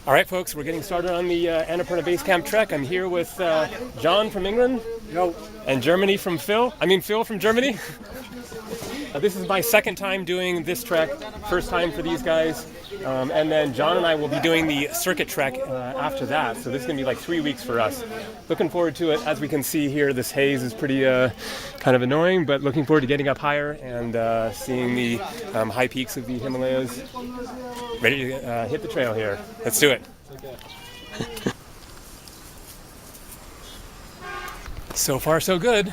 All right, folks, we're getting started on the Annapurna Base Camp trek. I'm here with John from England. Yo. And Phil from Germany. This is my second time doing this trek, first time for these guys. And then John and I will be doing the circuit trek after that. So this is going to be like 3 weeks for us. Looking forward to it. As we can see here, this haze is pretty kind of annoying, but looking forward to getting up higher and seeing the high peaks of the Himalayas. Ready to hit the trail here. Let's do it. Okay. So far, so good.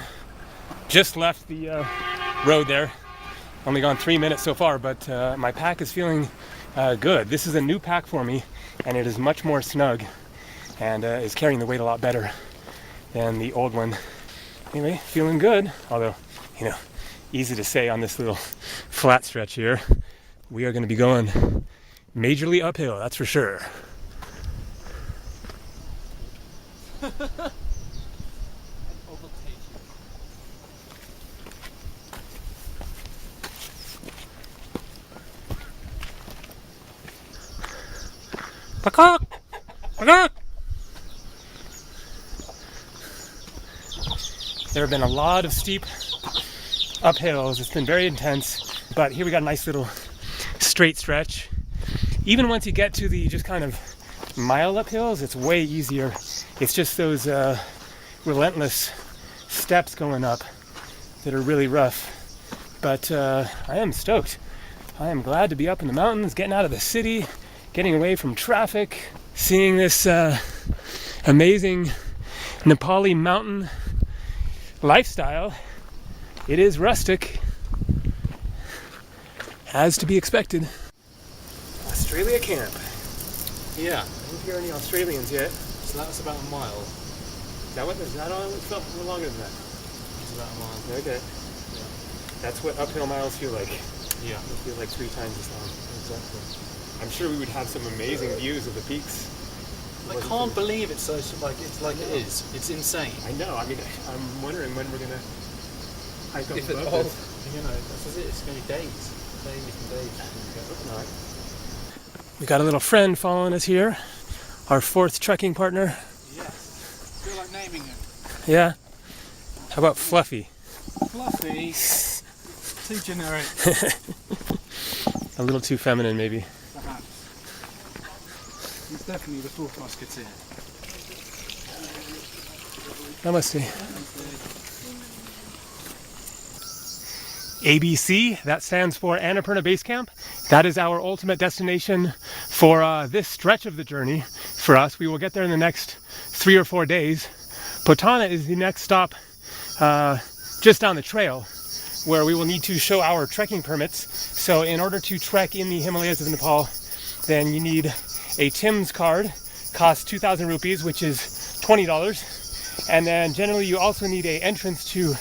Just left the road there. Only gone 3 minutes so far, but my pack is feeling good. This is a new pack for me, and it is much more snug and is carrying the weight a lot better than the old one. Anyway, feeling good. Although, easy to say on this little flat stretch here. We are going to be going majorly uphill, that's for sure. There have been a lot of steep uphills. It's been very intense, but here we got a nice little straight stretch. Even once you get to the just kind of mile uphills, it's way easier. It's just those relentless steps going up that are really rough. But I am stoked. I am glad to be up in the mountains, getting out of the city, getting away from traffic, seeing this amazing Nepali mountain lifestyle. It is rustic, as to be expected. Australia camp. Yeah. I don't hear any Australians yet. So that's about a mile. Is that all? It's not longer than that. It's about a mile. Okay. Yeah. That's what uphill miles feel like. Yeah. They feel like 3 times as long. Exactly. I'm sure we would have some amazing views of the peaks. I can't believe it's like it is. It's insane. I know. I mean, I'm wondering when we're gonna hike up If above this. that's it. It's going to be days. Days and days. All right. We got a little friend following us here. Our 4th trekking partner. Yes. I feel like naming him. Yeah. How about Fluffy? Fluffy. Too generic. A little too feminine, maybe. Perhaps. He's definitely the 4th musketeer. Namaste. ABC, that stands for Annapurna Base Camp. That is our ultimate destination for this stretch of the journey for us. We will get there in the next 3 or 4 days. Potana is the next stop just down the trail, where we will need to show our trekking permits. So in order to trek in the Himalayas of Nepal, then you need a TIMS card, costs 2,000 rupees, which is $20. And then generally you also need an entrance to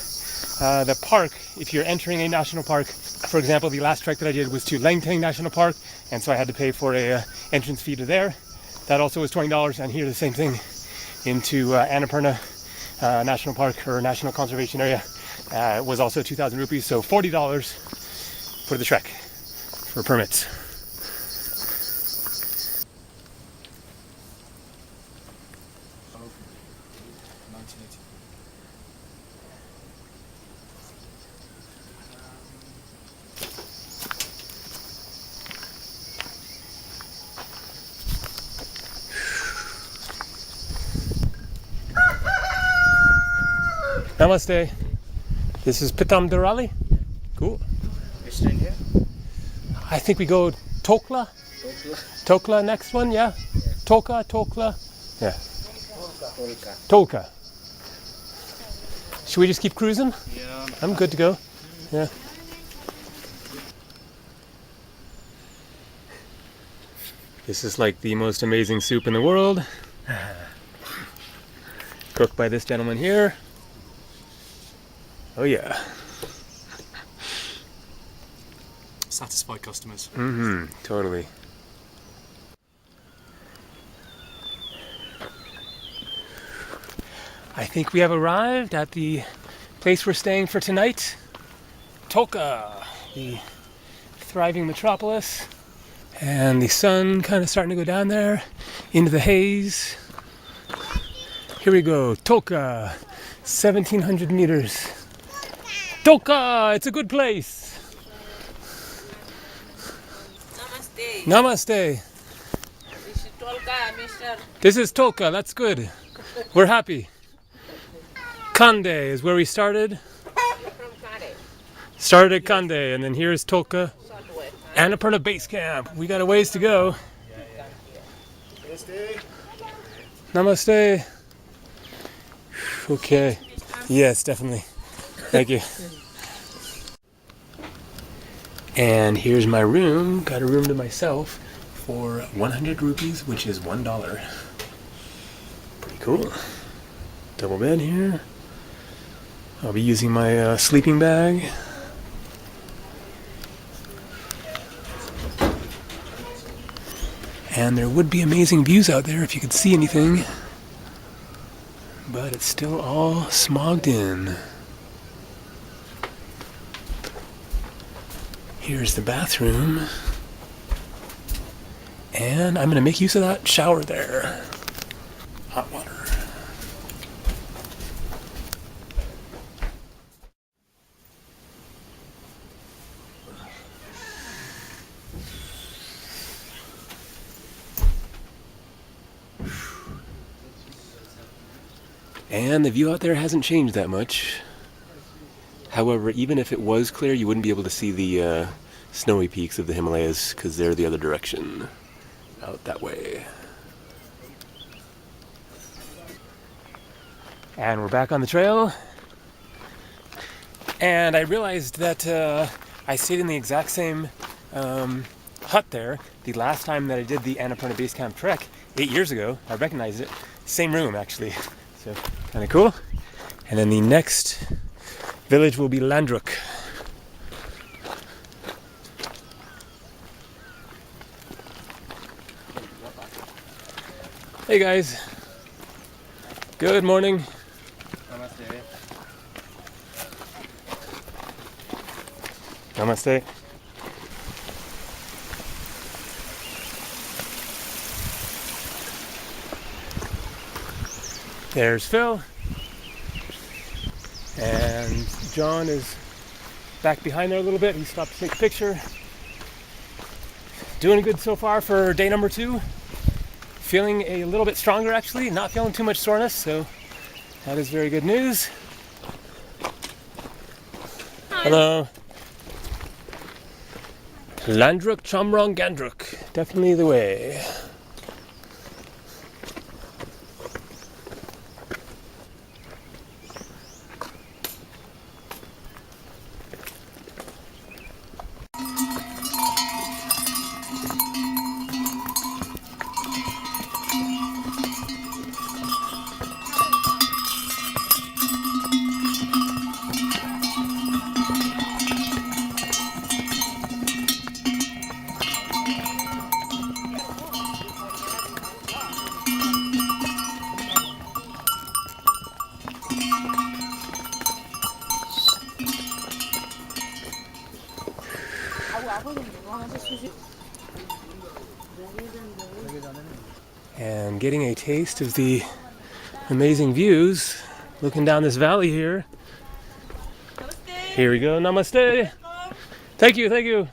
the park if you're entering a national park. For example, the last trek that I did was to Langtang National Park, and so I had to pay for a entrance fee to there. That also was $20, and here the same thing into Annapurna National Park or National Conservation Area. It was also 2,000 rupees, so $40 for the trek for permits. Namaste. This is Pitam Durali. Cool. You're staying here? I think we go Tokla. Tokla next one, yeah? Tokla. Yeah. Tolka. Should we just keep cruising? Yeah. I'm good to go. Yeah. This is like the most amazing soup in the world. Cooked by this gentleman here. Oh yeah. Satisfied customers. Totally. I think we have arrived at the place we're staying for tonight. Tolka, the thriving metropolis. And the sun kind of starting to go down there into the haze. Here we go, Toka, 1700 meters. Toka, it's a good place. Namaste. Namaste. This is Tolka, mister. This is Toka, that's good. We're happy. Kande is where we started. You're from Kare. Started at Kande, and then here's Toka. Southwest. Annapurna Base Camp. We got a ways to go. Namaste. Okay. Yes, definitely. Thank you. And here's my room. Got a room to myself for 100 rupees, which is $1. Pretty cool. Double bed here. I'll be using my sleeping bag. And there would be amazing views out there if you could see anything. But it's still all smogged in. Here's the bathroom. And I'm gonna make use of that shower there. Hot water. And the view out there hasn't changed that much. However, even if it was clear, you wouldn't be able to see the snowy peaks of the Himalayas because they're the other direction, out that way. And we're back on the trail. And I realized that I stayed in the exact same hut there the last time that I did the Annapurna Base Camp trek 8 years ago. I recognized it. Same room, actually. So, kind of cool. And then the next village will be Landruk. Hey guys. Good morning. Namaste. Namaste. There's Phil. And John is back behind there a little bit. He stopped to take a picture. Doing good so far for day number 2. Feeling a little bit stronger actually. Not feeling too much soreness, so that is very good news. Hi. Hello. Landruk Chamrong Gandruk. Definitely the way. And getting a taste of the amazing views looking down this valley here. Here we go. Namaste. Thank you, thank you.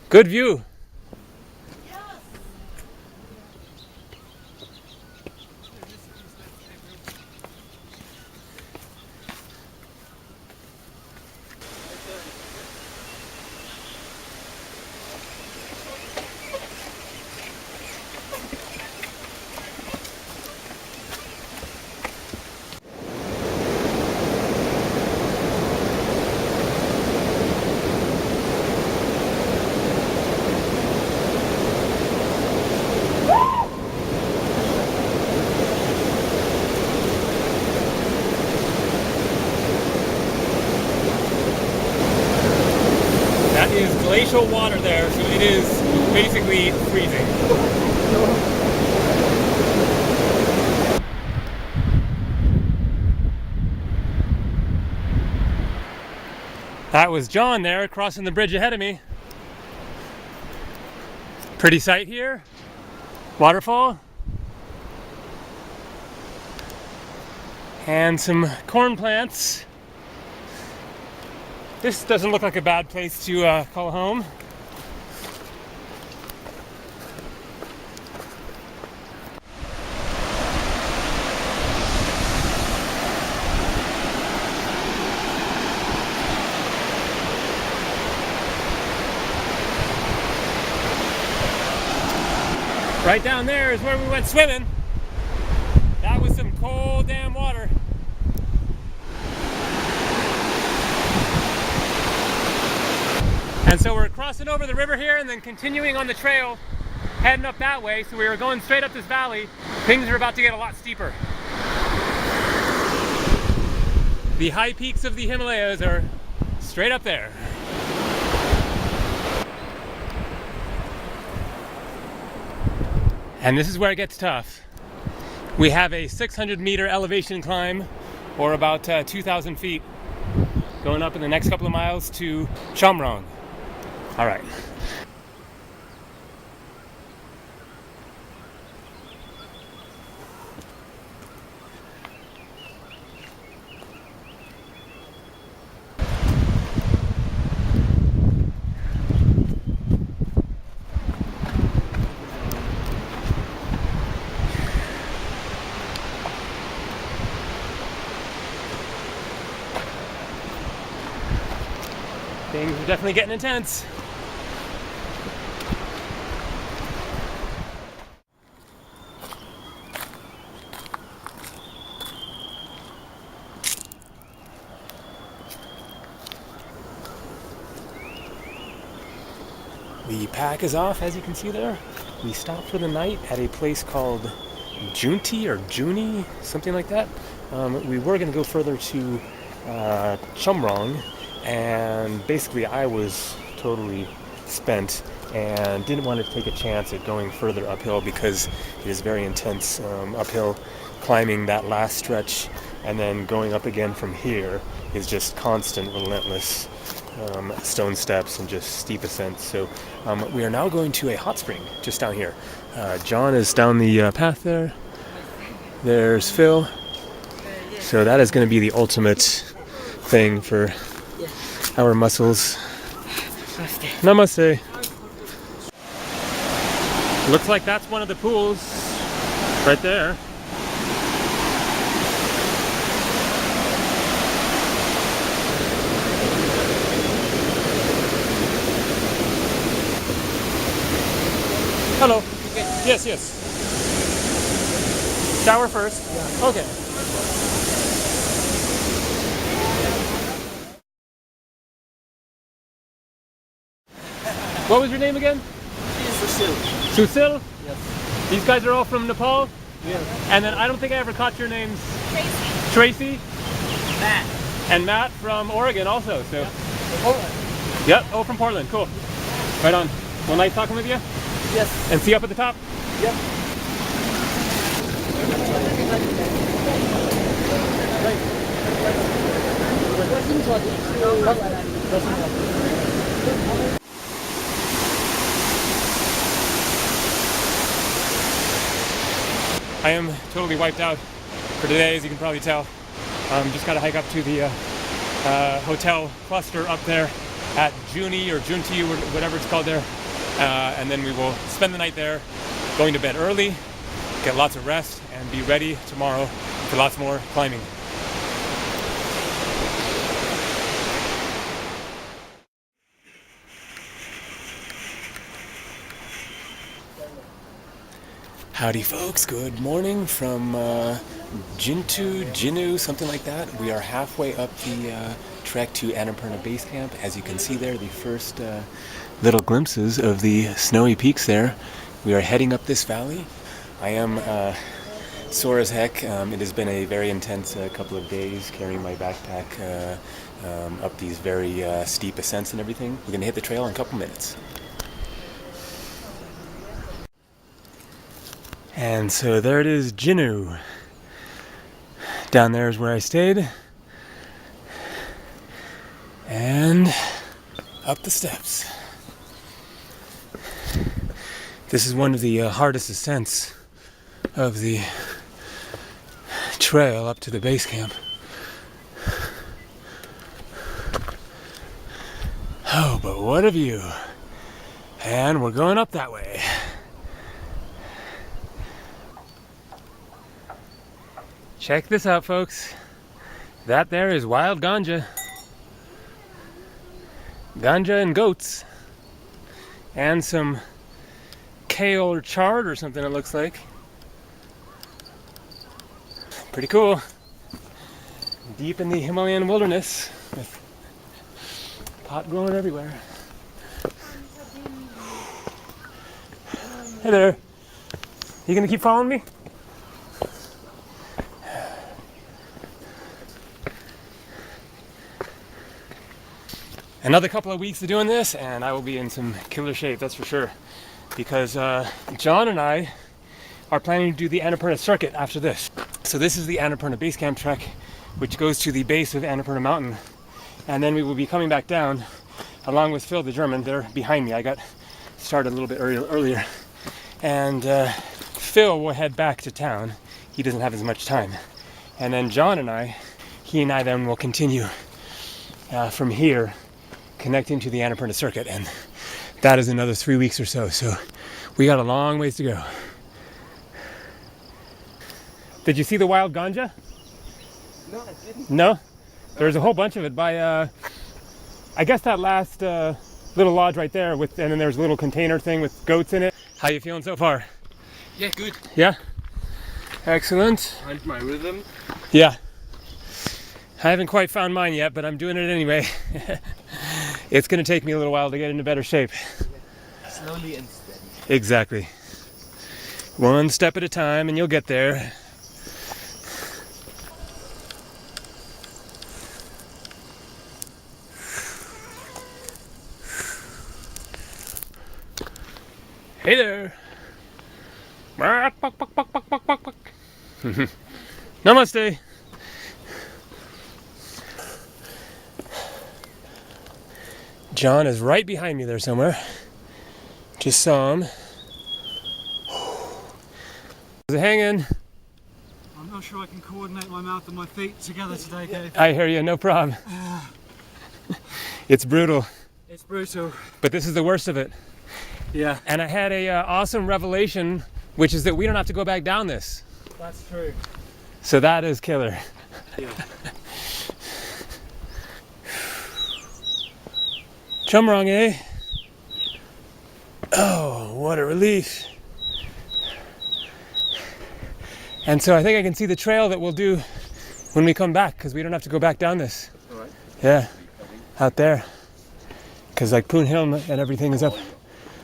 Good view. Glacial water there, so it is basically freezing. That was John there crossing the bridge ahead of me. Pretty sight here. Waterfall. And some corn plants. This doesn't look like a bad place to call home. Right down there is where we went swimming. That was some cold damn water. And so we're crossing over the river here and then continuing on the trail, heading up that way. So we were going straight up this valley. Things are about to get a lot steeper. The high peaks of the Himalayas are straight up there. And this is where it gets tough. We have a 600-meter elevation climb, or about 2,000 feet, going up in the next couple of miles to Chamrong. All right. Things are definitely getting intense. The pack is off, as you can see there. We stopped for the night at a place called Juni, something like that. We were going to go further to Chamrong, and basically I was totally spent and didn't want to take a chance at going further uphill because it is very intense uphill. Climbing that last stretch and then going up again from here is just constant, relentless stone steps and just steep ascents. So we are now going to a hot spring just down here. John is down the path there. There's Phil. So that is going to be the ultimate thing for our muscles. Namaste. Looks like that's one of the pools right there. Hello. Okay. Yes, yes. Shower first? Yeah. Okay. What was your name again? Susil. Susil? Yes. These guys are all from Nepal? Yes. And then I don't think I ever caught your names. Tracy. Tracy? Matt. And Matt from Oregon also. So. Yep. Portland. Yep, oh, from Portland. Cool. Right on. Well, nice talking with you. Yes. And see you up at the top? Yep. I am totally wiped out for today, as you can probably tell. Just got to hike up to the hotel cluster up there at Juni or Junti or whatever it's called there. And then we will spend the night there, going to bed early, get lots of rest, and be ready tomorrow for lots more climbing. Howdy folks, good morning from Jinu, something like that. We are halfway up the trek to Annapurna Base Camp. As you can see there, the first little glimpses of the snowy peaks there. We are heading up this valley. I am sore as heck. It has been a very intense couple of days carrying my backpack up these very steep ascents and everything. We're going to hit the trail in a couple minutes. And so there it is, Jinu. Down there is where I stayed. And up the steps. This is one of the hardest ascents of the trail up to the base camp. Oh, but what a view. And we're going up that way. Check this out, folks. That there is wild ganja. Ganja and goats. And some kale or chard or something it looks like. Pretty cool. Deep in the Himalayan wilderness with pot growing everywhere. Hey there. You gonna keep following me? Another couple of weeks of doing this and I will be in some killer shape, that's for sure. Because John and I are planning to do the Annapurna circuit after this. So this is the Annapurna base camp trek, which goes to the base of Annapurna mountain. And then we will be coming back down along with Phil the German. They're behind me. I got started a little bit earlier. And Phil will head back to town. He doesn't have as much time. And then John and I, he and I then will continue from here, connecting to the Annapurna circuit. And that is another 3 weeks or so. So we got a long ways to go. Did you see the wild ganja? No, I didn't. No? There's a whole bunch of it by, I guess that last little lodge right there, and then there's a little container thing with goats in it. How you feeling so far? Yeah, good. Yeah? Excellent. Find my rhythm. Yeah. I haven't quite found mine yet, but I'm doing it anyway. It's going to take me a little while to get into better shape. Slowly and steady. Exactly. One step at a time and you'll get there. Hey there. Namaste. John is right behind me there somewhere. Just saw him. How's it hanging? I'm not sure I can coordinate my mouth and my feet together today, Dave. I hear you, no problem. It's brutal. It's brutal. But this is the worst of it. Yeah. And I had a awesome revelation, which is that we don't have to go back down this. That's true. So that is killer. Yeah. Chumrong, eh? Oh, what a relief. And so I think I can see the trail that we'll do when we come back, because we don't have to go back down this. All right. Yeah, out there. Because like Poon Hill and everything is up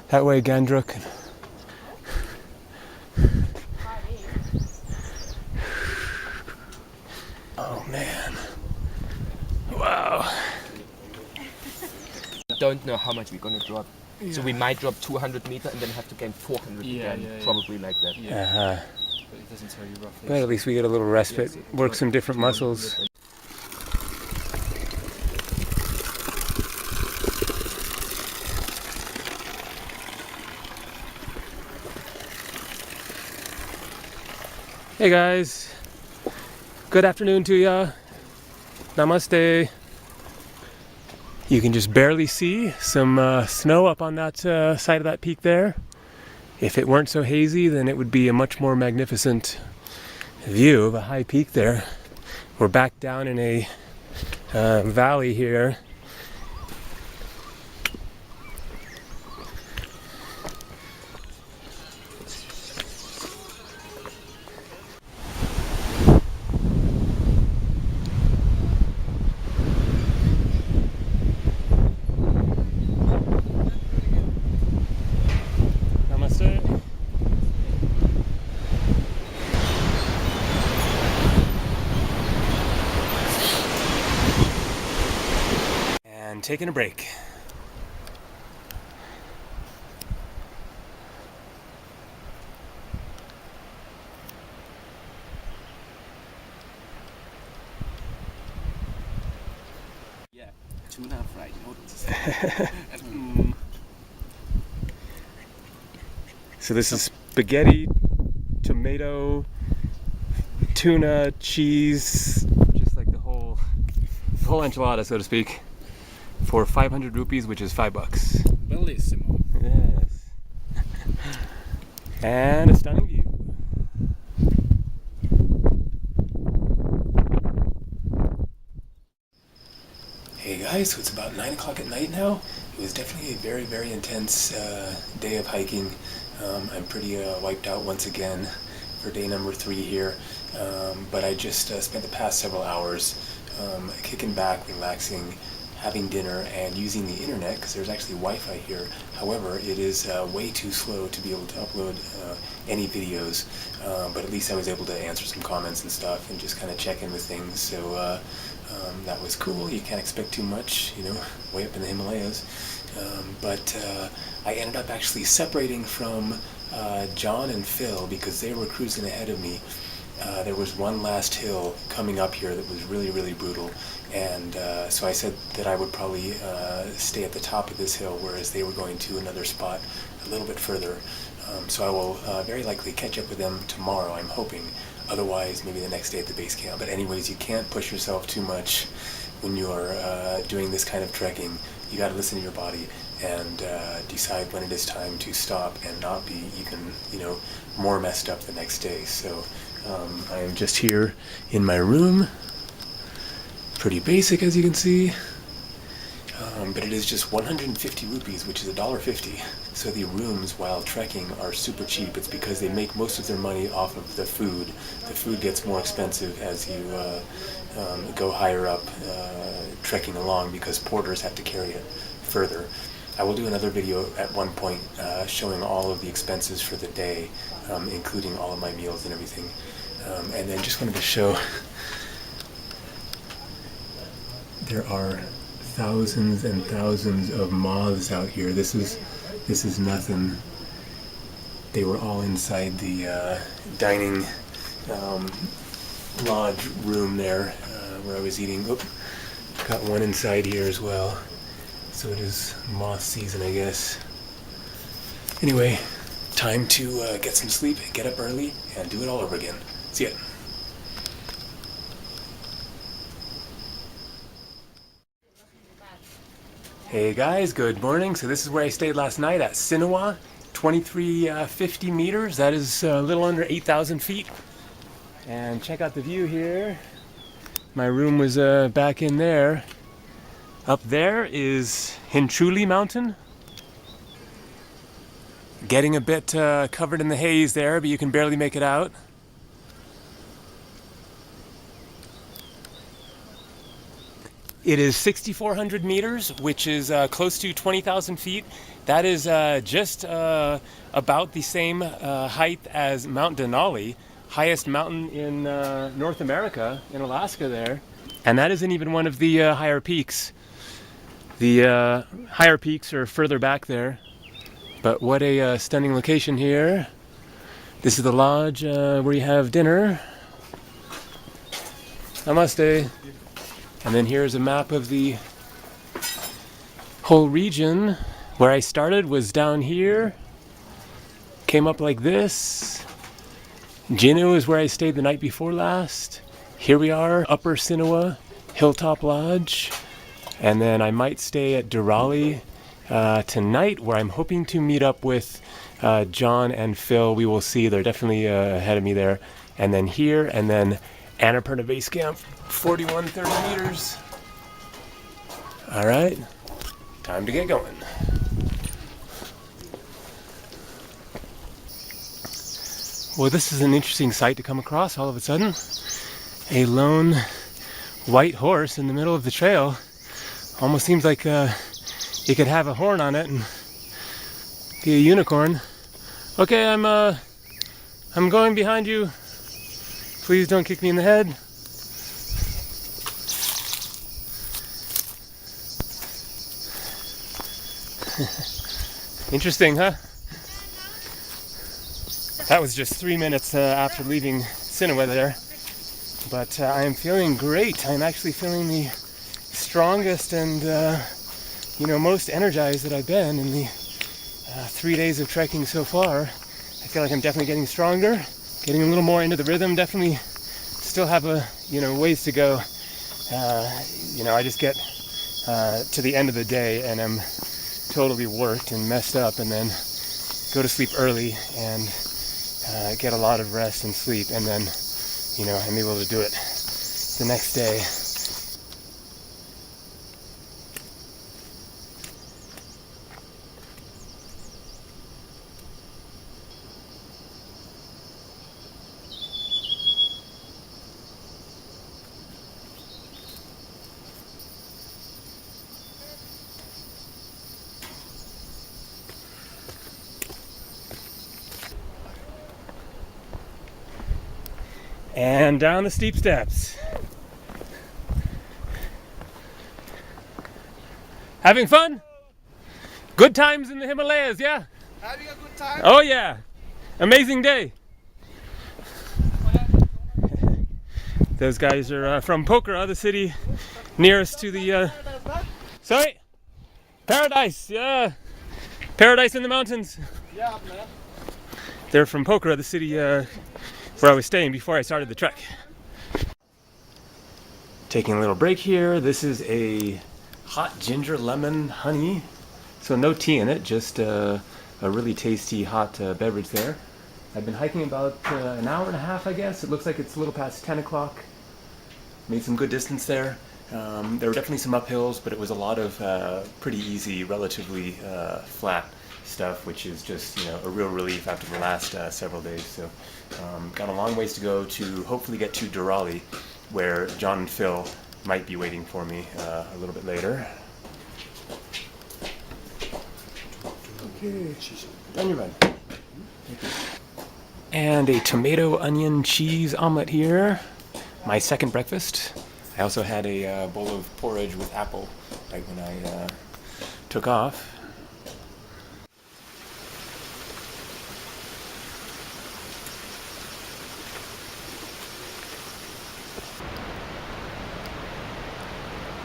that way, Gandruk. Oh man. Wow. Don't know how much we're going to drop. Yeah. So we might drop 200 meters and then have to gain 400 again, probably like that. Yeah. Uh-huh. But it doesn't tell you roughly. But at least we get a little respite, work some different muscles. Hey guys, good afternoon to ya. Namaste. You can just barely see some snow up on that side of that peak there. If it weren't so hazy, then it would be a much more magnificent view of a high peak there. We're back down in a valley here. Namaste. And taking a break. Yeah. Tuna fried noodles. So this is spaghetti, tomato, tuna, cheese, just like the whole enchilada, so to speak, for 500 rupees, which is $5. Bellissimo. Yes. And a stunning view. Hey guys, so it's about 9 o'clock at night now. It was definitely a very, very intense day of hiking. I'm pretty wiped out once again for day number 3 here. But I just spent the past several hours kicking back, relaxing, having dinner, and using the internet because there's actually Wi-Fi here. However, it is way too slow to be able to upload any videos. But at least I was able to answer some comments and stuff and just kind of check in with things. So that was cool. You can't expect too much, you know, way up in the Himalayas. But I ended up actually separating from John and Phil because they were cruising ahead of me. There was one last hill coming up here that was really, really brutal, and so I said that I would probably stay at the top of this hill, whereas they were going to another spot a little bit further. So I will very likely catch up with them tomorrow, I'm hoping. Otherwise, maybe the next day at the base camp. But anyways, you can't push yourself too much when you're doing this kind of trekking. You got to listen to your body and decide when it is time to stop and not be even, you know, more messed up the next day. So I am just here in my room. Pretty basic, as you can see. But it is just 150 rupees, which is $1.50. So the rooms while trekking are super cheap. It's because they make most of their money off of the food. The food gets more expensive as you go higher up trekking along because porters have to carry it further. I will do another video at one point showing all of the expenses for the day, including all of my meals and everything. And then just wanted to show there are thousands and thousands of moths out here. This is nothing. They were all inside the dining lodge room there where I was eating. Oop, got one inside here as well. So it is moth season, I guess. Anyway, time to get some sleep, get up early, and do it all over again. See ya. Hey guys, good morning. So this is where I stayed last night at Sinawa, 2350 meters. That is a little under 8,000 feet. And check out the view here. My room was back in there. Up there is Hinchuli Mountain. Getting a bit covered in the haze there, but you can barely make it out. It is 6,400 meters, which is close to 20,000 feet. That is just about the same height as Mount Denali, highest mountain in North America, in Alaska there. And that isn't even one of the higher peaks. The higher peaks are further back there. But what a stunning location here. This is the lodge where you have dinner. Namaste. And then here's a map of the whole region. Where I started was down here. Came up like this. Jinu is where I stayed the night before last. Here we are, Upper Sinawa, Hilltop Lodge. And then I might stay at Durali tonight, where I'm hoping to meet up with John and Phil. We will see. They're definitely ahead of me there. And then here, and then Annapurna Base Camp, 4130 meters. All right, time to get going. Well, this is an interesting sight to come across all of a sudden. A lone white horse in the middle of the trail. Almost seems like it could have a horn on it and be a unicorn. Okay, I'm going behind you. Please don't kick me in the head. Interesting, huh? That was just 3 minutes after leaving Sinawa there. But I am feeling great. I'm actually feeling the strongest and most energized that I've been in the 3 days of trekking so far. I feel like I'm definitely getting stronger, getting a little more into the rhythm. Definitely still have a ways to go. I just get to the end of the day and I'm totally worked and messed up, and then go to sleep early and get a lot of rest and sleep, and then I'm able to do it the next day. And down the steep steps. Having fun? Good times in the Himalayas, yeah? Having a good time? Oh yeah. Amazing day. Those guys are from Pokhara, the city nearest to the sorry? Paradise, yeah. Paradise in the mountains. Yeah, man. They're from Pokhara, the city where I was staying before I started the trek. Taking a little break here. This is a hot ginger lemon honey. So no tea in it, just a really tasty hot beverage there. I've been hiking about an hour and a half, I guess. It looks like it's a little past 10 o'clock. Made some good distance there. There were definitely some uphills, but it was a lot of pretty easy, relatively flat stuff, which is just a real relief after the last several days. So got a long ways to go to hopefully get to Durrali, where John and Phil might be waiting for me a little bit later. Okay, on your run. And a tomato onion cheese omelet here. My second breakfast. I also had a bowl of porridge with apple right when I took off.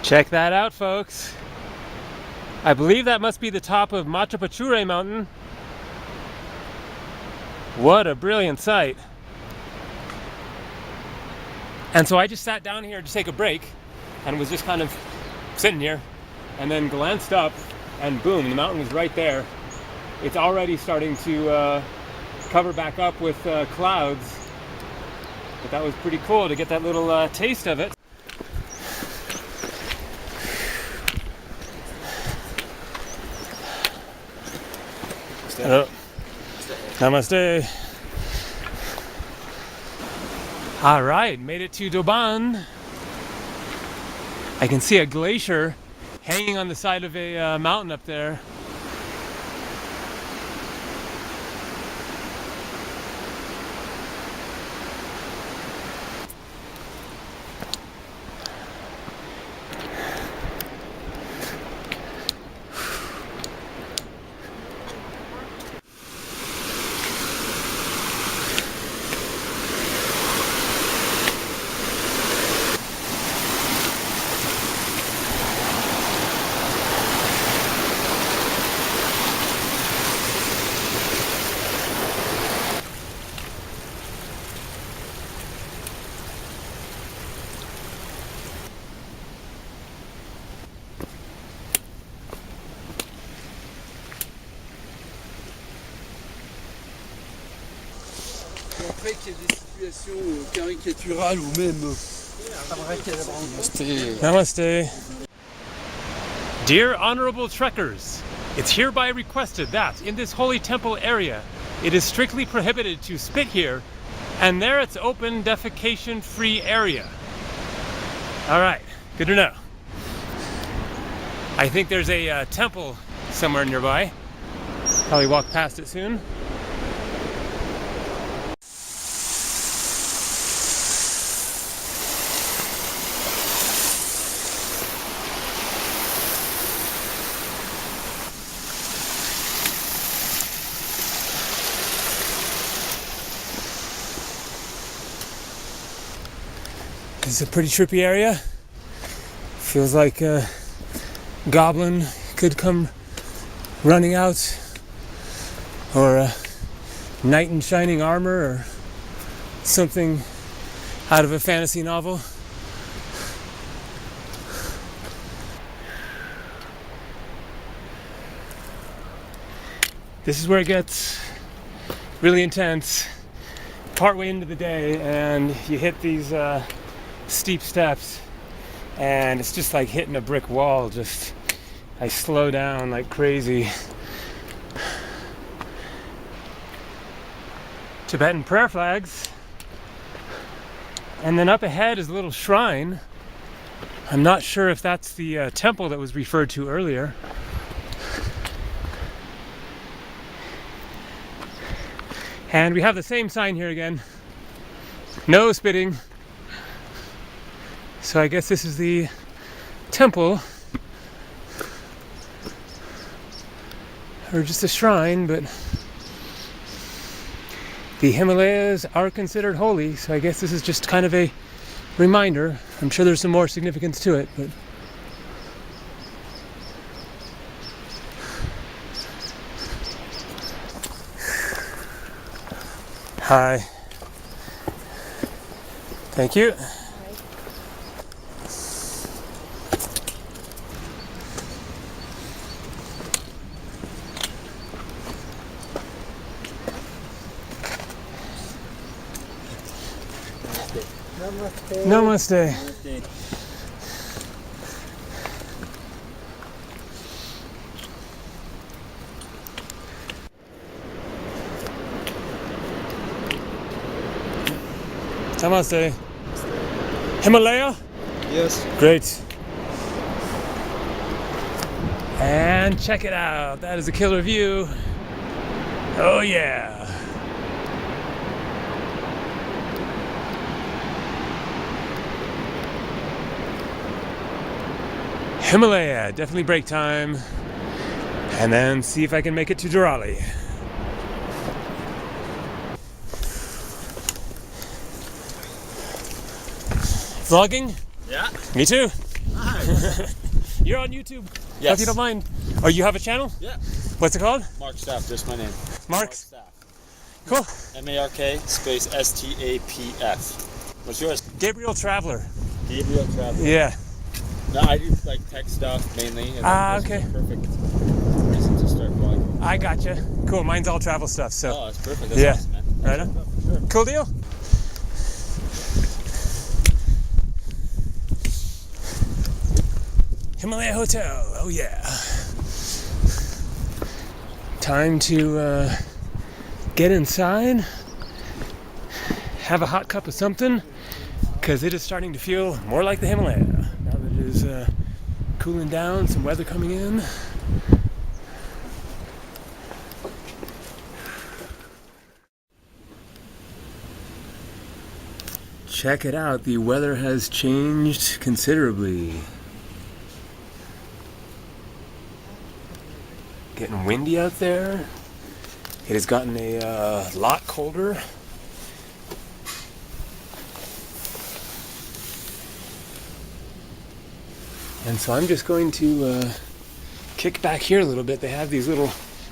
Check that out, folks. I believe that must be the top of Machapachure mountain. What a brilliant sight. And so I just sat down here to take a break and was just kind of sitting here, and then glanced up and boom, the mountain was right there. It's already starting to cover back up with clouds, but that was pretty cool to get that little taste of it. Hello. Namaste. All right, made it to Doban. I can see a glacier hanging on the side of a mountain up there. Après qu'il y ait des situations caricaturales ou même Namaste. Dear honorable trekkers, it's hereby requested that in this holy temple area, it is strictly prohibited to spit here, and there it's open defecation free area. All right, good to know. I think there's a temple somewhere nearby. Probably walk past it soon. It's a pretty trippy area. Feels like a goblin could come running out, or knight in shining armor or something out of a fantasy novel. This is where it gets really intense. Partway into the day, and you hit these steep steps, and it's just like hitting a brick wall. Just I slow down like crazy. Tibetan prayer flags, and then up ahead is a little shrine. I'm not sure if that's the temple that was referred to earlier. And we have the same sign here again. No spitting. So I guess this is the temple. Or just a shrine, but the Himalayas are considered holy, so I guess this is just kind of a reminder. I'm sure there's some more significance to it, but hi. Thank you. Namaste. Namaste. Himalaya? Yes. Great. And check it out. That is a killer view. Oh yeah. Himalaya, definitely break time. And then see if I can make it to Durali. Vlogging? Yeah. Me too. Nice. You're on YouTube. Yes. If you don't mind. Oh, you have a channel? Yeah. What's it called? Mark Staff, just my name. Mark? Staff. Cool. M-A-R-K space S-T-A-P-F. What's yours? Gabriel Traveler. Gabriel Traveler. Yeah. No, I do like tech stuff mainly. And Okay. this is a perfect reason to start vlogging. I gotcha. Cool. Mine's all travel stuff, so. Oh, that's perfect. That's Yeah. awesome, man. Right on. Sure. Cool deal. Himalaya Hotel. Oh yeah. Time to get inside, have a hot cup of something, because it is starting to feel more like the Himalaya now that it is cooling down, some weather coming in. Check it out, the weather has changed considerably. Getting windy out there. It has gotten a lot colder. And so I'm just going to kick back here a little bit. They have these little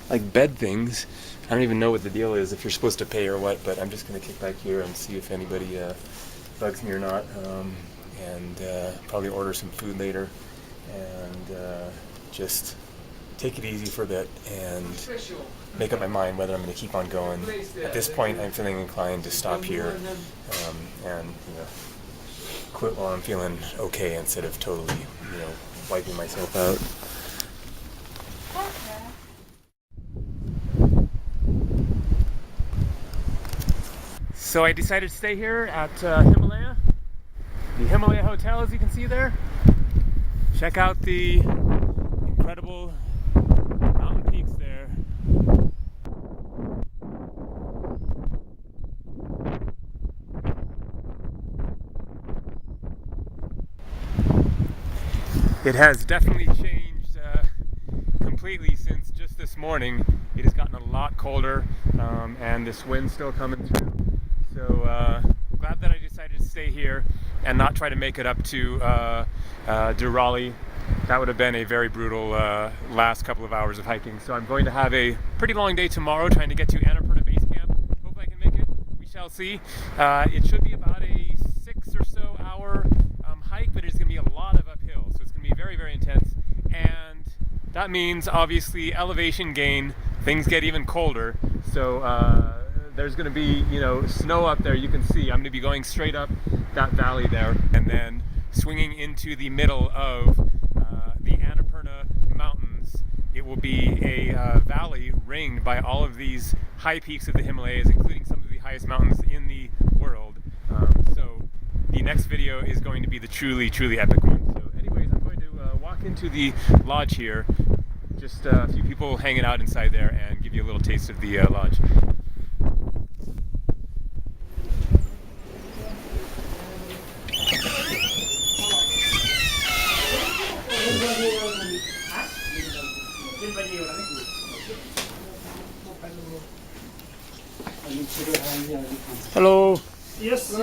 like bed things. I don't even know what the deal is, if you're supposed to pay or what, but I'm just going to kick back here and see if anybody bugs me or not. And probably order some food later and just take it easy for a bit and make up my mind whether I'm going to keep on going. At this point, I'm feeling inclined to stop here and quit while I'm feeling okay instead of totally, wiping myself out. So I decided to stay here at Himalaya, the Himalaya Hotel, as you can see there. Check out the incredible mountain peaks there. It has definitely changed completely since just this morning. It has gotten a lot colder, and this wind's still coming through. So glad that I decided to stay here and not try to make it up to Durali. That would have been a very brutal last couple of hours of hiking. So I'm going to have a pretty long day tomorrow trying to get to Annapurna Base Camp. shall see. It should be about a 6 or so hour hike, but it's going to be a lot of uphill, so it's going to be very, very intense. And that means obviously elevation gain. Things get even colder, so there's going to be, you know, snow up there. You can see I'm going to be going straight up that valley there and then swinging into the middle of the Annapurna Mountains. It will be a valley ringed by all of these high peaks of the Himalayas, including some of the highest mountains in the world. So the next video is going to be the truly, truly epic one. So anyways, I'm going to walk into the lodge here. Just a few people hanging out inside there and give you a little taste of the lodge. Hello. Yes.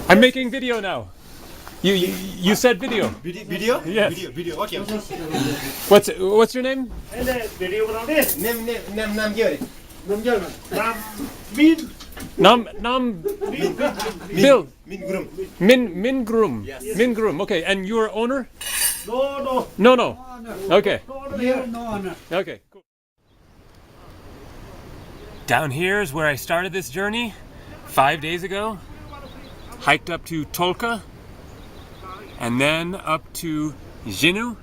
I'm making video now. You said video. Video? Yes. Video. Okay. What's your name? Video बनाउने नाम के अरे? नाम मिन Nam Bill Min Gurum. Min Grum. Yes. Min Grum. Okay, and you are owner? no No. Okay. no Okay, cool. Down here is where I started this journey 5 days ago. Hiked up to Tolka and then up to Jinu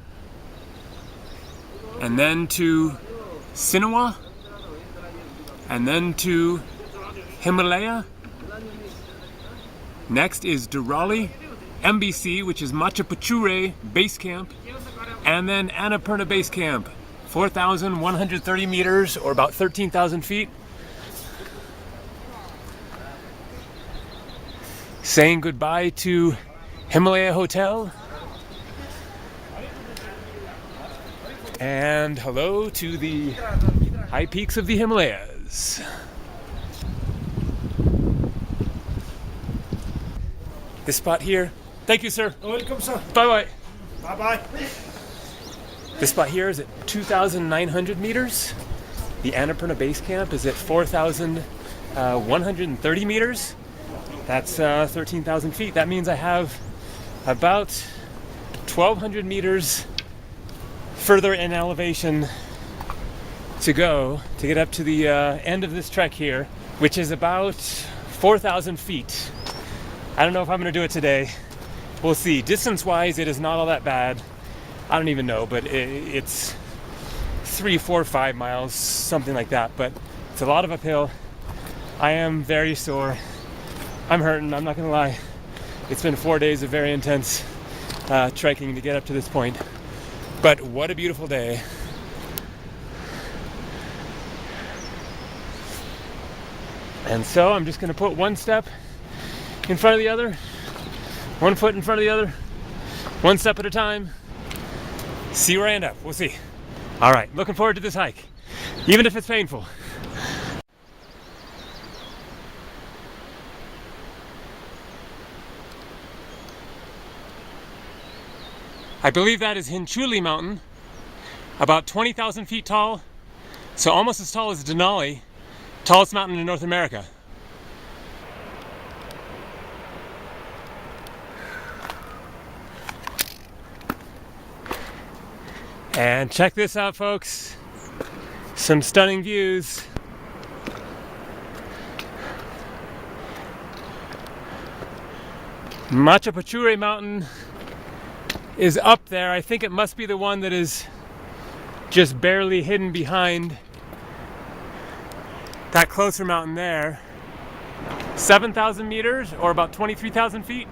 and then to Sinua and then to Himalaya. Next is Durali, MBC, which is Machu Picchu Base Camp, and then Annapurna Base Camp, 4,130 meters or about 13,000 feet. Saying goodbye to Himalaya Hotel. And hello to the high peaks of the Himalayas. This spot here. Thank you, sir. welcome sir Bye-bye. bye This spot here is at 2,900 meters. The Annapurna Base Camp is at 4,130 meters. That's 13,000 feet. That means I have about 1,200 meters further in elevation to go to get up to the end of this trek here, which is about 4,000 feet. I don't know if I'm going to do it today. We'll see. Distance-wise, it is not all that bad. I don't even know, but it's 3, 4, 5 miles, something like that. But it's a lot of uphill. I am very sore. I'm hurting, I'm not gonna lie. It's been 4 days of very intense trekking to get up to this point. But what a beautiful day. And so I'm just gonna put one step in front of the other, one foot in front of the other, one step at a time. See where I end up, we'll see. All right, looking forward to this hike, even if it's painful. I believe that is Hinchuli Mountain, about 20,000 feet tall, so almost as tall as Denali, tallest mountain in North America. And check this out, folks. Some stunning views. Machu Picchu Mountain is up there. I think it must be the one that is just barely hidden behind that closer mountain there. 7,000 meters or about 23,000 feet.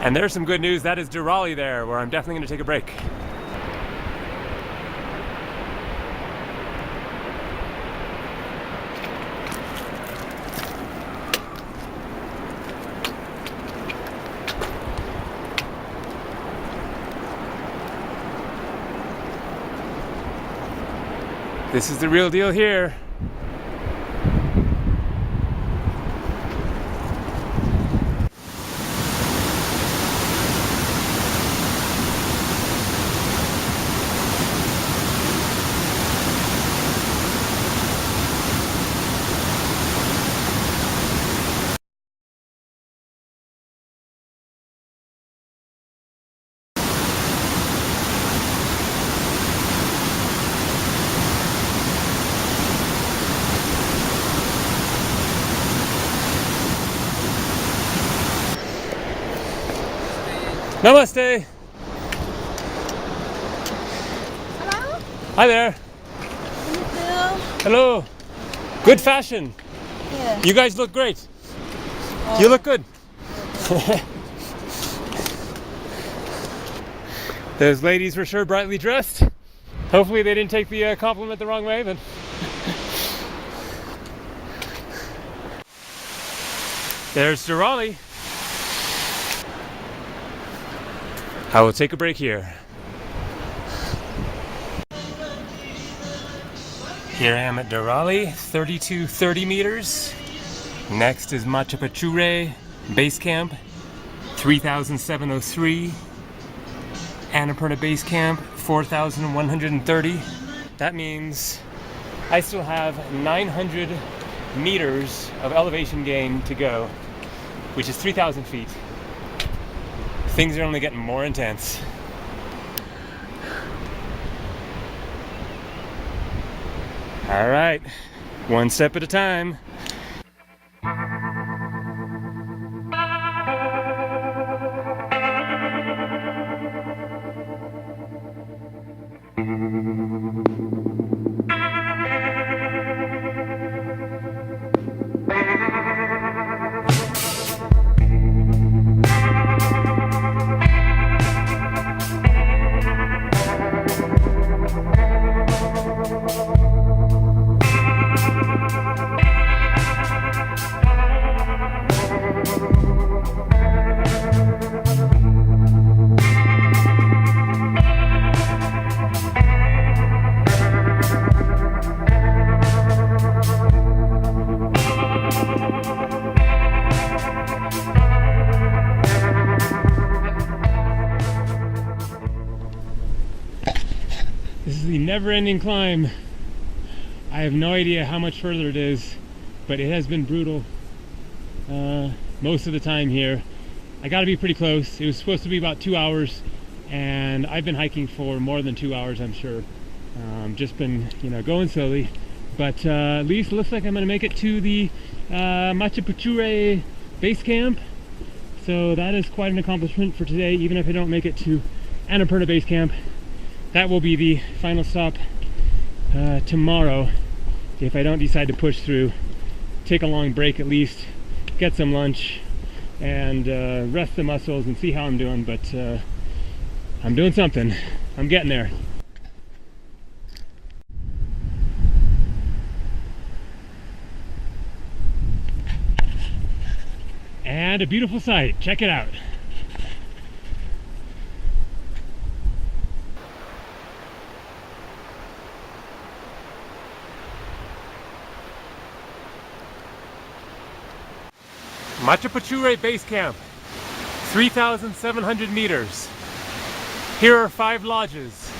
And there's some good news. That is Durali there, where I'm definitely going to take a break. This is the real deal here. Namaste. Hello? Hi there. Hello. Good fashion. Yeah. You guys look great. You look good. Those ladies were sure brightly dressed. Hopefully they didn't take the compliment the wrong way, but there's Durrani. I will take a break here. Here I am at Durrani, 3230 meters. Next is Machu Picchu Base Camp, 3703. Annapurna Base Camp, 4130. That means I still have 900 meters of elevation gain to go, which is 3,000 feet. Things are only getting more intense. All right, one step at a time. This is the never-ending climb. I have no idea how much further it is, but it has been brutal most of the time here. I gotta be pretty close. It was supposed to be about 2 hours, and I've been hiking for more than 2 hours, I'm sure. Just been, going slowly, but at least it looks like I'm gonna make it to the Machu Picchu Base Camp. So that is quite an accomplishment for today, even if I don't make it to Annapurna Base Camp. That will be the final stop tomorrow if I don't decide to push through. Take a long break at least, get some lunch, and rest the muscles and see how I'm doing, but I'm doing something. I'm getting there. And a beautiful sight. Check it out. Machu Picchu Base Camp, 3,700 meters. Here are 5 lodges.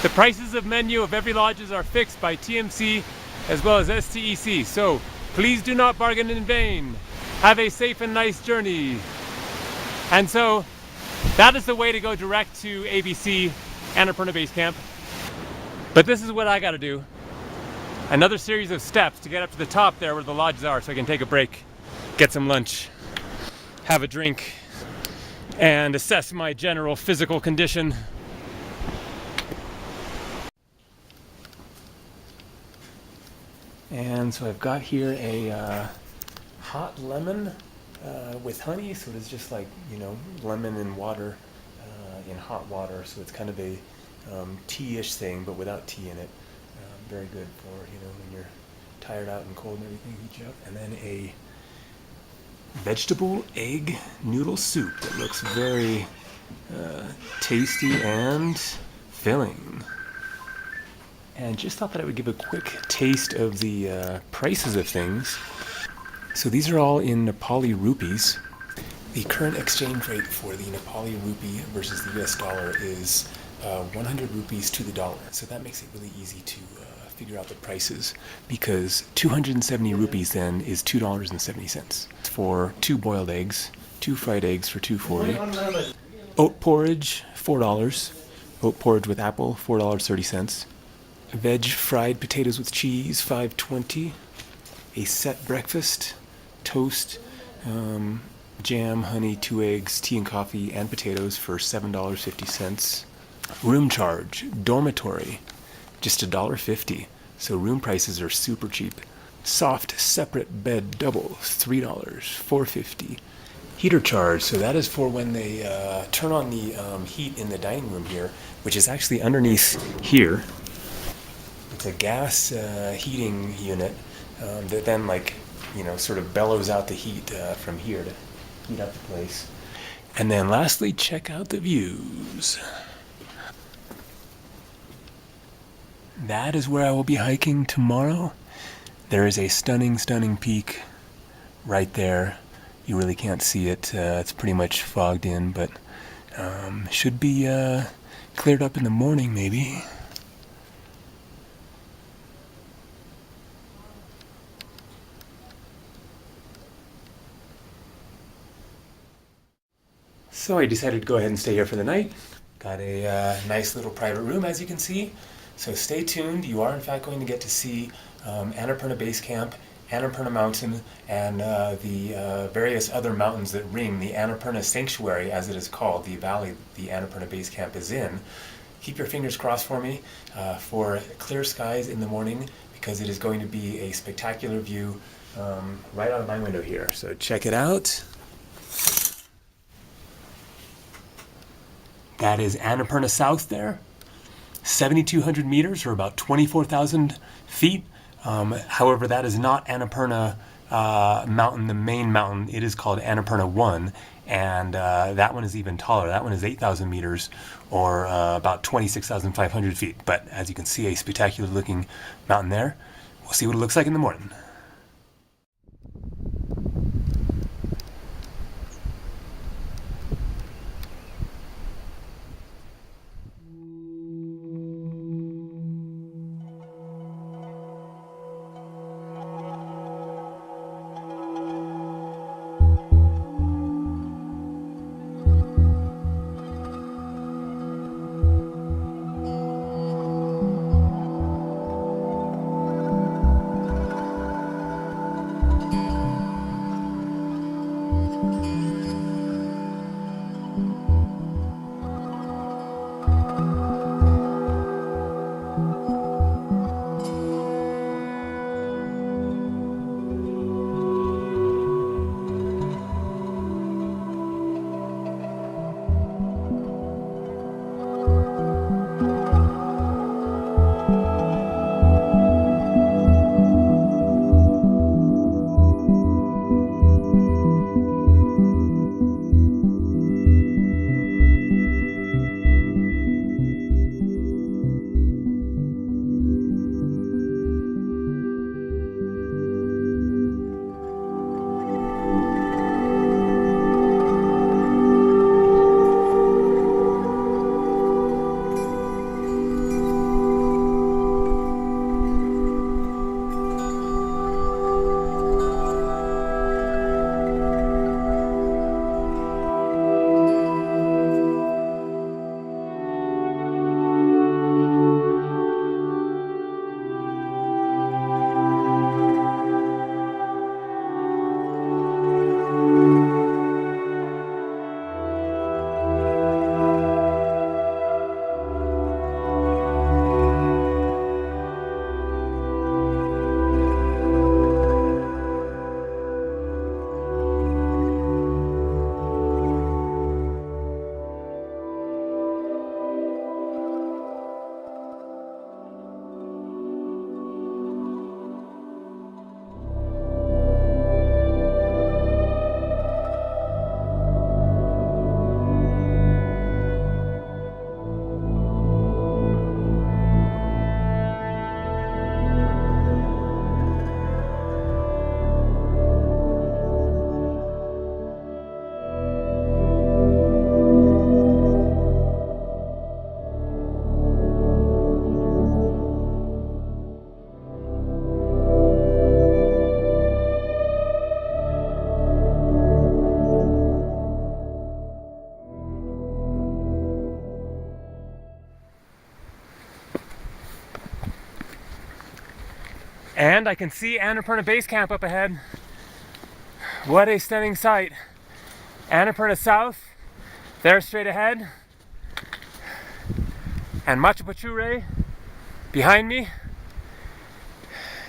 The prices of menu of every lodges are fixed by TMC as well as STEC, so please do not bargain in vain. Have a safe and nice journey. And so that is the way to go direct to ABC Annapurna Base Camp. But this is what I gotta do. Another series of steps to get up to the top there where the lodges are so I can take a break, get some lunch, have a drink, and assess my general physical condition. And so I've got here a hot lemon with honey, so it's just like, lemon and water in hot water, so it's kind of a tea-ish thing, but without tea in it. Very good for, when you're tired out and cold and everything, heat you up. And then a vegetable egg noodle soup that looks very tasty and filling. And just thought that I would give a quick taste of the prices of things. So these are all in Nepali rupees. The current exchange rate for the Nepali rupee versus the US dollar is 100 rupees to the dollar. So that makes it really easy to figure out the prices, because 270 rupees then is $2.70 for 2 boiled eggs, 2 fried eggs for $2.40. Oat porridge, $4. Oat porridge with apple, $4.30. Veg fried potatoes with cheese, $5.20. A set breakfast, toast, jam, honey, 2 eggs, tea and coffee, and potatoes for $7.50. Room charge, dormitory, just $1.50. So room prices are super cheap. Soft separate bed double, $3, $4.50. Heater charge, so that is for when they turn on the heat in the dining room here, which is actually underneath here. It's a gas heating unit that then, like, you know, sort of bellows out the heat from here to heat up the place. And then lastly, check out the views. That is where I will be hiking tomorrow. There is a stunning, stunning peak right there. You really can't see it. It's pretty much fogged in, but should be cleared up in the morning maybe. So I decided to go ahead and stay here for the night. Got a nice little private room, as you can see. So stay tuned. You are in fact going to get to see Annapurna Base Camp, Annapurna Mountain, and the various other mountains that ring the Annapurna Sanctuary, as it is called, the valley the Annapurna Base Camp is in. Keep your fingers crossed for me for clear skies in the morning, because it is going to be a spectacular view right out of my window here. So check it out. That is Annapurna South there. 7,200 meters, or about 24,000 feet. However, that is not Annapurna mountain, the main mountain. It is called Annapurna 1, and that one is even taller. That one is 8,000 meters, or about 26,500 feet. But as you can see, a spectacular looking mountain there. We'll see what it looks like in the morning. And I can see Annapurna Base Camp up ahead. What a stunning sight. Annapurna South, there straight ahead, and Machu Picchu behind me.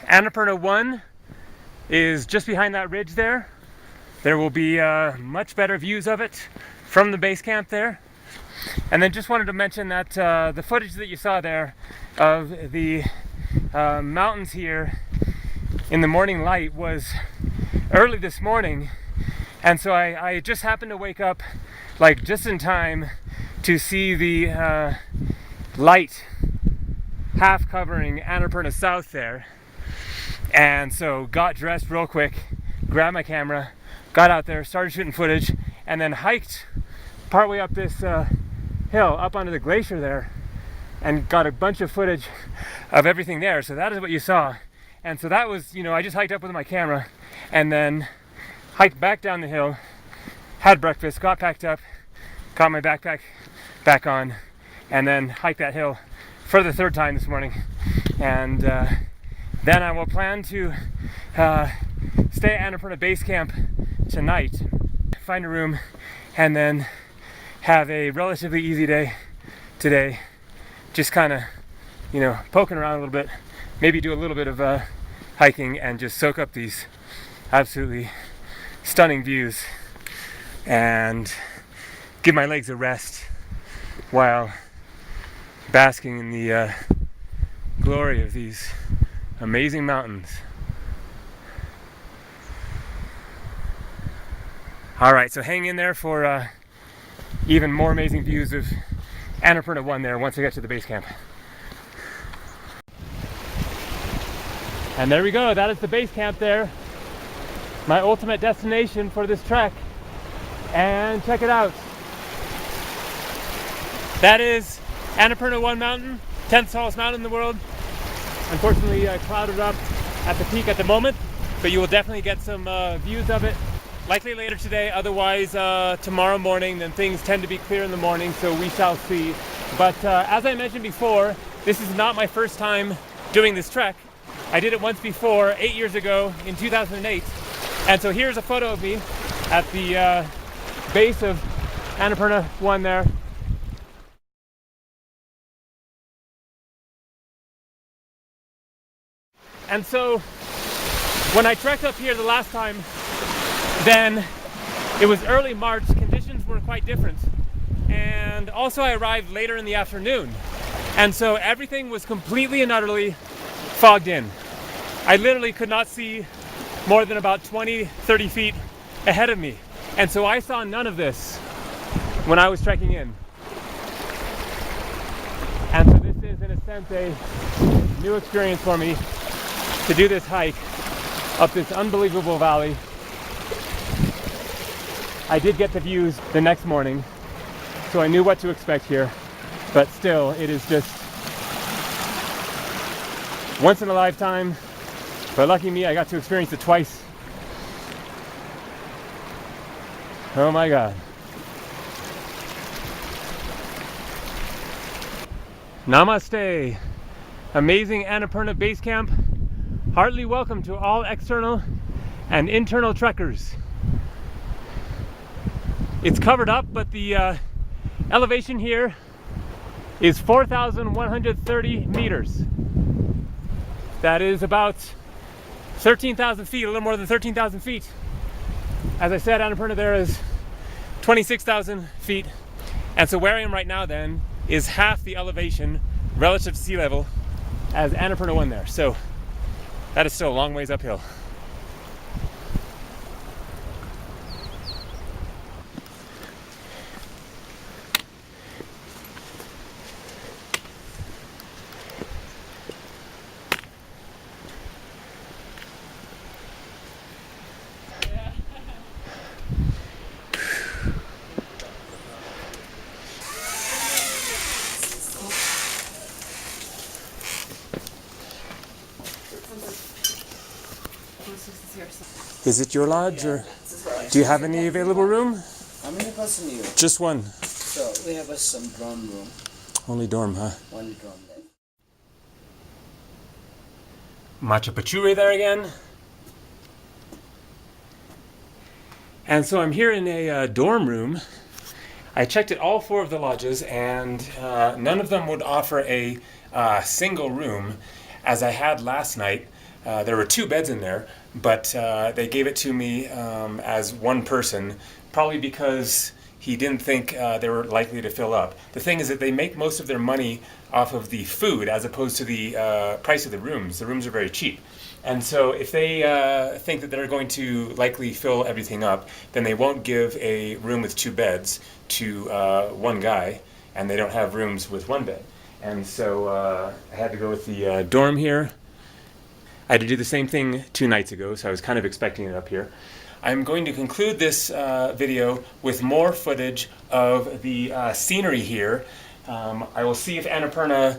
Annapurna 1 is just behind that ridge there. There will be much better views of it from the base camp there. And then just wanted to mention that the footage that you saw there of the mountains here in the morning light was early this morning, and so I just happened to wake up like just in time to see the light half covering Annapurna South there, and so got dressed real quick, grabbed my camera, got out there, started shooting footage, and then hiked partway up this hill up onto the glacier there and got a bunch of footage of everything there. So that is what you saw. And so that was, you know, I just hiked up with my camera and then hiked back down the hill, had breakfast, got packed up, got my backpack back on, and then hiked that hill for the third time this morning. And then I will plan to stay at Annapurna Base Camp tonight, find a room, and then have a relatively easy day today. Just kind of, you know, poking around a little bit, maybe do a little bit of hiking and just soak up these absolutely stunning views and give my legs a rest while basking in the glory of these amazing mountains. All right, so hang in there for even more amazing views of Annapurna 1 there once I get to the base camp. And there we go, that is the base camp there. My ultimate destination for this trek. And check it out. That is Annapurna 1 mountain, 10th tallest mountain in the world. Unfortunately clouded up at the peak at the moment, but you will definitely get some views of it. Likely later today, otherwise tomorrow morning. Then things tend to be clear in the morning, so we shall see. But as I mentioned before, this is not my first time doing this trek. I did it once before, 8 years ago in 2008. And so here's a photo of me at the base of Annapurna 1 there. And so when I trekked up here the last time, then it was early March, conditions were quite different. And also I arrived later in the afternoon. And so everything was completely and utterly fogged in. I literally could not see more than about 20, 30 feet ahead of me. And so I saw none of this when I was trekking in. And so this is in a sense a new experience for me to do this hike up this unbelievable valley. I did get the views the next morning, so I knew what to expect here, but still, it is just once in a lifetime. But lucky me, I got to experience it twice. Oh my God. Namaste. Amazing Annapurna Base Camp. Heartily welcome to all external and internal trekkers. It's covered up, but the elevation here is 4,130 meters. That is about 13,000 feet, a little more than 13,000 feet. As I said, Annapurna there is 26,000 feet. And so where I am right now then is half the elevation relative to sea level as Annapurna 1 there. So that is still a long ways uphill. Is it your lodge, or do you have any available room? How many person here? Just one. So we have some dorm room. Only dorm, huh? One dorm there. Machu Picchu there again. And so I'm here in a dorm room. I checked at all 4 of the lodges, and none of them would offer a single room, as I had last night. There were 2 beds in there, but they gave it to me as one person, probably because he didn't think they were likely to fill up. The thing is that they make most of their money off of the food as opposed to the price of the rooms. The rooms are very cheap. And so if they think that they're going to likely fill everything up, then they won't give a room with 2 beds to one guy, and they don't have rooms with 1 bed. And so I had to go with the dorm here. I had to do the same thing 2 nights ago, so I was kind of expecting it up here. I'm going to conclude this video with more footage of the scenery here. I will see if Annapurna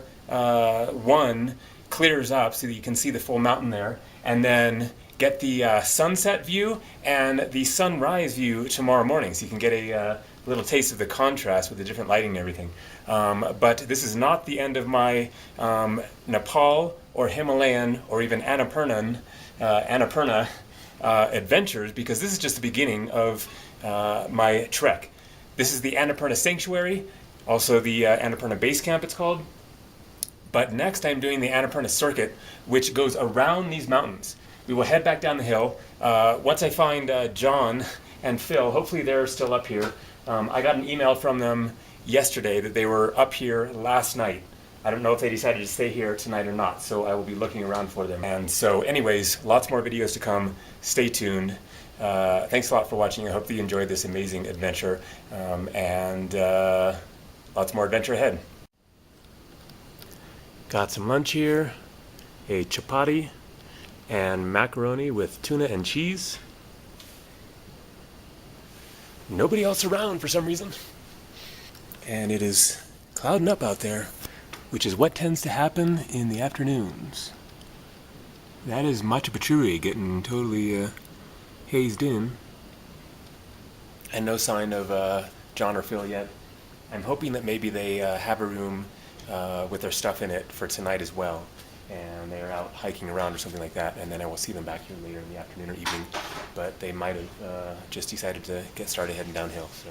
1 clears up so that you can see the full mountain there, and then get the sunset view and the sunrise view tomorrow morning, so you can get a little taste of the contrast with the different lighting and everything. But this is not the end of my Nepal or Himalayan or even Annapurna adventures, because this is just the beginning of my trek. This is the Annapurna Sanctuary, also the Annapurna Base Camp it's called. But next I'm doing the Annapurna Circuit, which goes around these mountains. We will head back down the hill. Once I find John and Phil, hopefully they're still up here. I got an email from them yesterday that they were up here last night. I don't know if they decided to stay here tonight or not, so I will be looking around for them. And so anyways, lots more videos to come. Stay tuned. Thanks a lot for watching. I hope that you enjoyed this amazing adventure, and lots more adventure ahead. Got some lunch here, a chapati and macaroni with tuna and cheese. Nobody else around for some reason. And it is clouding up out there, which is what tends to happen in the afternoons. That is Machu Picchu getting totally hazed in. And no sign of John or Phil yet. I'm hoping that maybe they have a room with their stuff in it for tonight as well, and they're out hiking around or something like that, and then I will see them back here later in the afternoon or evening, but they might have just decided to get started heading downhill. So.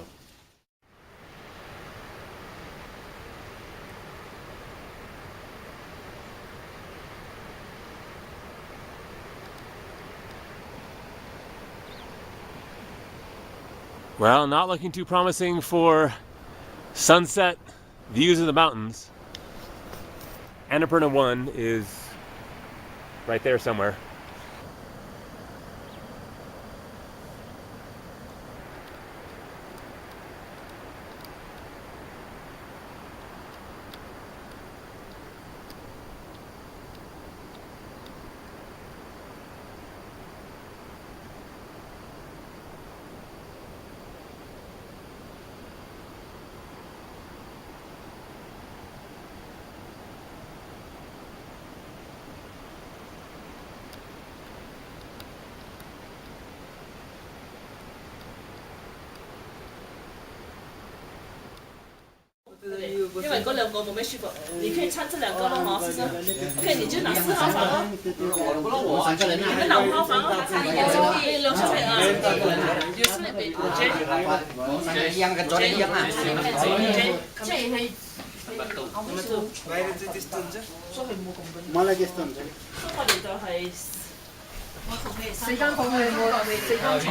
Well, not looking too promising for sunset views of the mountains. Annapurna 1 is right there somewhere.因为嗰兩個冇咩舒服，你可以參這兩個咯，嗬，是不是？OK，你就拿4號房咯，你們拿5號房咯，你留下來啊，有什麼被मलाई त्यस्तो हुन्छ我哋就係4間房，4間床，